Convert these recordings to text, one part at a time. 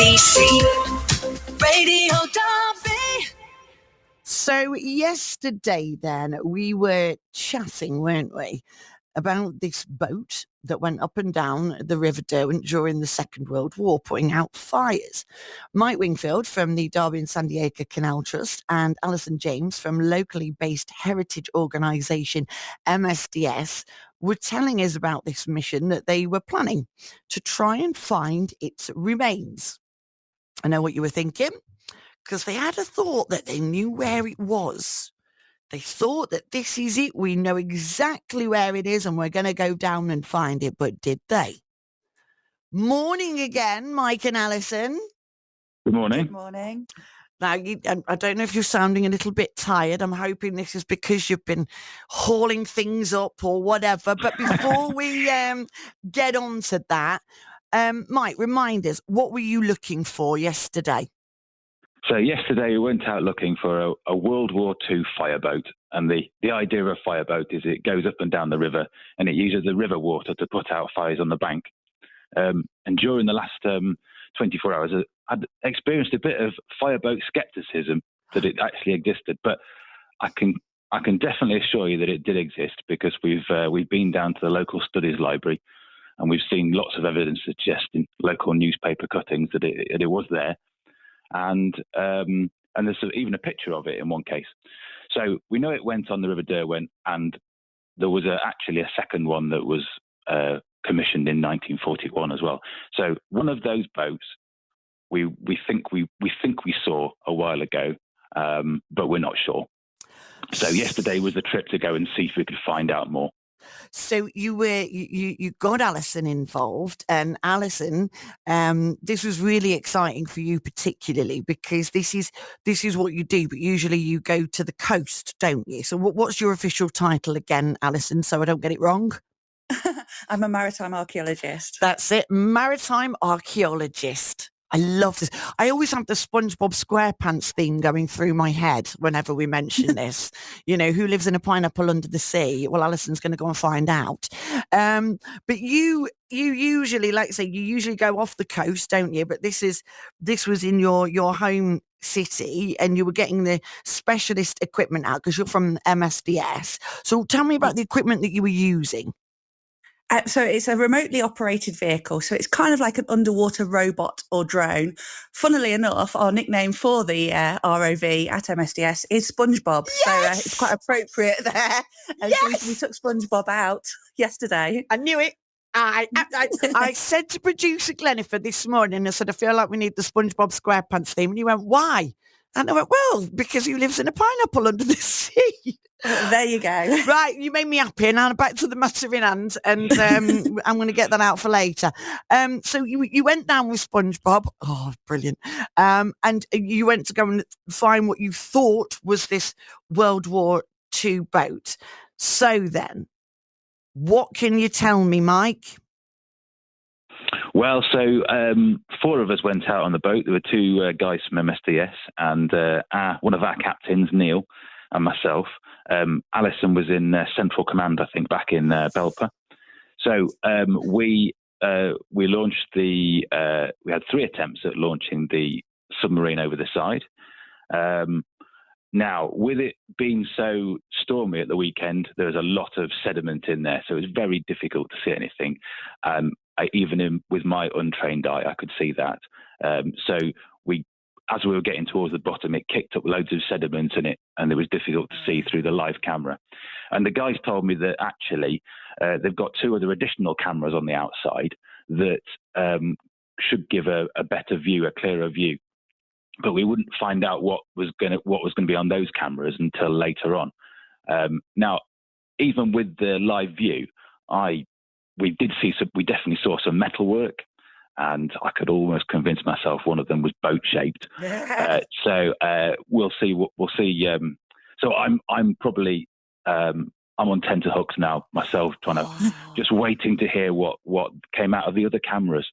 Radio Derby. So yesterday then we were chatting, weren't we, about this boat that went up and down the River Derwent during the Second World War, putting out fires. Mike Wingfield from the Derby and San Diego Canal Trust and Alison James from locally based heritage organisation MSDS were telling us about this mission that they were planning to try and find its remains. I know what you were thinking, because they had a thought that they knew where it was. They thought that this is it. We know exactly where it is and we're going to go down and find it. But did they? Morning again, Mike and Alison. Good morning. Good morning. Now, I don't know if you're sounding a little bit tired. I'm hoping this is because you've been hauling things up or whatever. But before we get on to that, Mike, remind us, what were you looking for yesterday? So yesterday we went out looking for a World War II fireboat. And the idea of a fireboat is it goes up and down the river and it uses the river water to put out fires on the bank. And during the last 24 hours, I'd experienced a bit of fireboat skepticism that it actually existed. But I can definitely assure you that it did exist, because we've been down to the local studies library and we've seen lots of evidence suggesting local newspaper cuttings that it was there. And there's even a picture of it in one case. So we know it went on the River Derwent, and there was actually a second one that was commissioned in 1941 as well. So one of those boats we think we saw a while ago, but we're not sure. So yesterday was the trip to go and see if we could find out more. So you got Alison involved, and Alison, this was really exciting for you particularly because this is what you do. But usually you go to the coast, don't you? So what's your official title again, Alison? So I don't get it wrong. I'm a maritime archaeologist. That's it, maritime archaeologist. I love this. I always have the SpongeBob SquarePants theme going through my head whenever we mention this. You know, who lives in a pineapple under the sea? Well, Alison's going to go and find out. But you usually, like I say, you usually go off the coast, don't you? But this was in your home city, and you were getting the specialist equipment out because you're from MSDS. So tell me about the equipment that you were using. So it's a remotely operated vehicle. So it's kind of like an underwater robot or drone. Funnily enough, our nickname for the ROV at MSDS is SpongeBob. Yes! So it's quite appropriate there. And yes! so we took SpongeBob out yesterday. I knew it. I said to producer Glennifer this morning, I said, I feel like we need the SpongeBob SquarePants theme. And he went, why? And I went, well, because he lives in a pineapple under the sea. There you go. Right, you made me happy. And now back to the matter in hand, and I'm going to get that out for later. So you went down with SpongeBob. Oh, brilliant. And you went to go and find what you thought was this World War II boat. So then, what can you tell me, Mike? Well, so 4 of us went out on the boat. There were 2 guys from MSDS and one of our captains, Neil, and myself. Alison was in Central Command, I think, back in Belper. So we launched we had 3 attempts at launching the submarine over the side. Now, with it being so stormy at the weekend, there was a lot of sediment in there, so it was very difficult to see anything. With my untrained eye, I could see that. So as we were getting towards the bottom, it kicked up loads of sediment in it, and it was difficult to see through the live camera. And the guys told me that actually they've got 2 other additional cameras on the outside that should give a better view, a clearer view. But we wouldn't find out what was going to be on those cameras until later on. Now, even with the live view, we definitely saw some metalwork, and I could almost convince myself one of them was boat shaped. So we'll see. We'll see. So I'm probably I'm on tenterhooks now myself, trying to just waiting to hear what came out of the other cameras.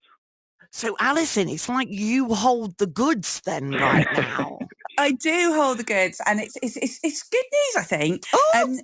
So, Alison, it's like you hold the goods then right now. I do hold the goods, and it's good news, I think. Oh!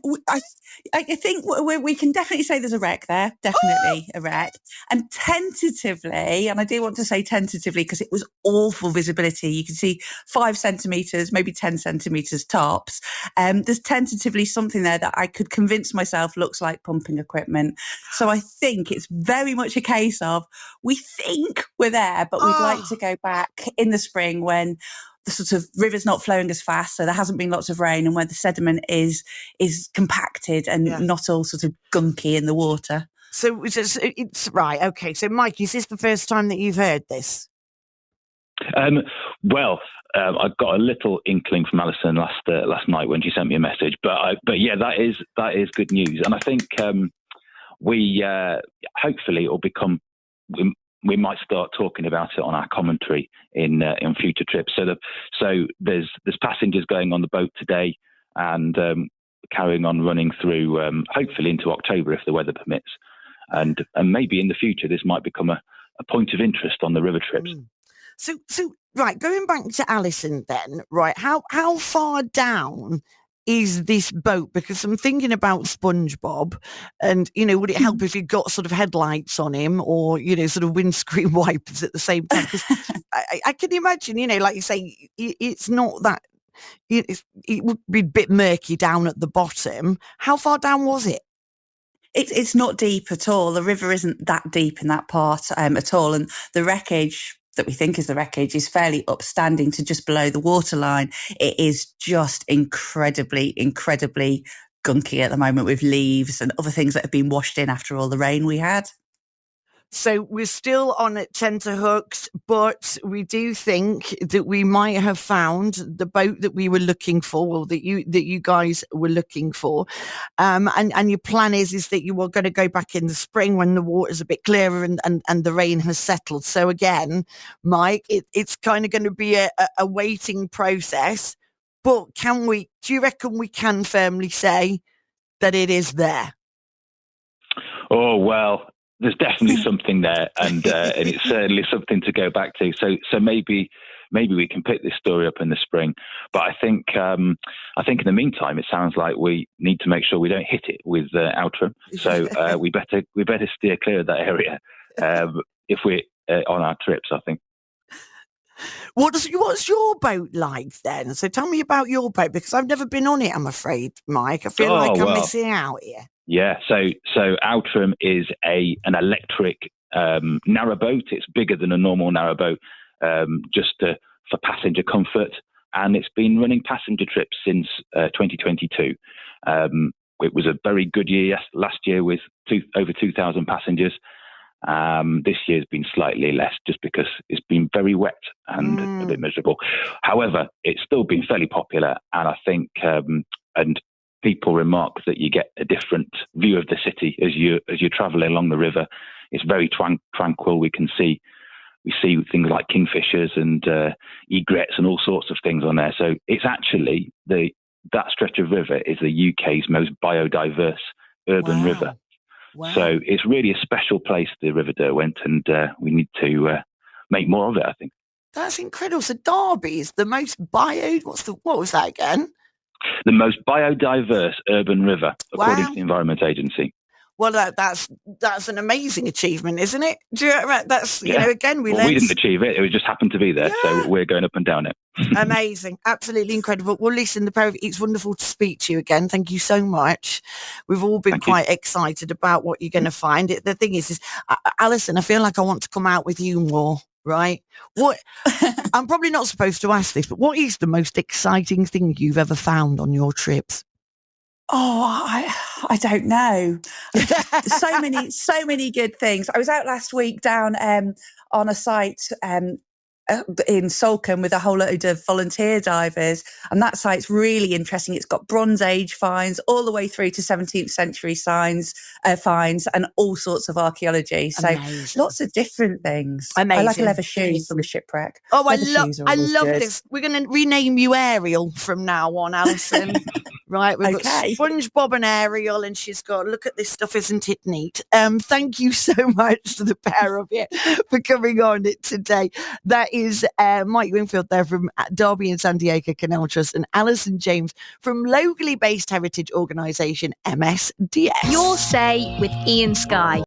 I think we can definitely say there's a wreck there, definitely a wreck. And tentatively, and I do want to say tentatively because it was awful visibility. You can see 5 centimetres, maybe 10 centimetres tops. There's tentatively something there that I could convince myself looks like pumping equipment. So I think it's very much a case of we think we're there, but we'd like to go back in the spring when the sort of river's not flowing as fast, so there hasn't been lots of rain, and where the sediment is compacted and not all sort of gunky in the water. So it's right. Okay. So, Mike, is this the first time that you've heard this? Well, I got a little inkling from Alison last night when she sent me a message, but yeah, that is good news, and I think we hopefully it'll become. We might start talking about it on our commentary in future trips. So there's passengers going on the boat today, and carrying on running through hopefully into October if the weather permits, and maybe in the future this might become a point of interest on the river trips. So right, going back to Alison then, right? How far down is this boat? Because I'm thinking about SpongeBob, and would it help if you got sort of headlights on him, or sort of windscreen wipers at the same time? Because I can imagine, like you say, it's not that. It would be a bit murky down at the bottom. How far down was it? It's not deep at all. The river isn't that deep in that part at all, and the wreckage that we think is the wreckage is fairly upstanding to just below the waterline. It is just incredibly, incredibly gunky at the moment with leaves and other things that have been washed in after all the rain we had. So we're still on at tenterhooks, but we do think that we might have found the boat that we were looking for, or that you guys were looking for. And your plan is that you are going to go back in the spring when the water's a bit clearer and the rain has settled. So again, Mike, it's kind of going to be a waiting process. But do you reckon we can firmly say that it is there? Oh, well, there's definitely something there, and it's certainly something to go back to. So maybe we can pick this story up in the spring. But I think in the meantime, it sounds like we need to make sure we don't hit it with Outram. So we better steer clear of that area if we're on our trips, I think. What's your boat like then? So tell me about your boat, because I've never been on it, I'm afraid, Mike. I feel like I'm missing out here. Yeah, so Outram is an electric narrowboat. It's bigger than a normal narrowboat, just for passenger comfort, and it's been running passenger trips since 2022. It was a very good year last year with over 2,000 passengers. This year's been slightly less just because it's been very wet and a bit miserable. However, it's still been fairly popular, and I think and people remark that you get a different view of the city as you're travelling along the river. It's very tranquil. We see things like kingfishers and egrets and all sorts of things on there. So it's actually that stretch of river is the UK's most biodiverse urban river. Wow. So it's really a special place, the River Derwent, and we need to make more of it, I think. That's incredible. So Derby is the most what was that again? The most biodiverse urban river, according to the Environment Agency. Well, that's an amazing achievement, isn't it? Do you know, that's again we didn't achieve it; it just happened to be there, so we're going up and down it. Amazing, absolutely incredible. Well, listen, it's wonderful to speak to you again. Thank you so much. We've all been quite excited about what you're going to find. The thing is Alison, I feel like I want to come out with you more. Right? What? I'm probably not supposed to ask this, but what is the most exciting thing you've ever found on your trips? Oh, I don't know. so many good things. I was out last week down on a site in Salcombe with a whole load of volunteer divers, and that site's really interesting. It's got Bronze Age finds all the way through to 17th century finds and all sorts of archaeology. So lots of different things. Amazing. I like a leather shoes from a shipwreck. Oh, I love this. We're going to rename you Ariel from now on, Alison. Right, we've got SpongeBob and Ariel, and she's got, look at this stuff, isn't it neat? Thank you so much to the pair of you for coming on it today. That is Mike Wingfield there from Derby and San Diego Canal Trust, and Alison James from locally based heritage organisation MSDS. Your say with Ian Sky.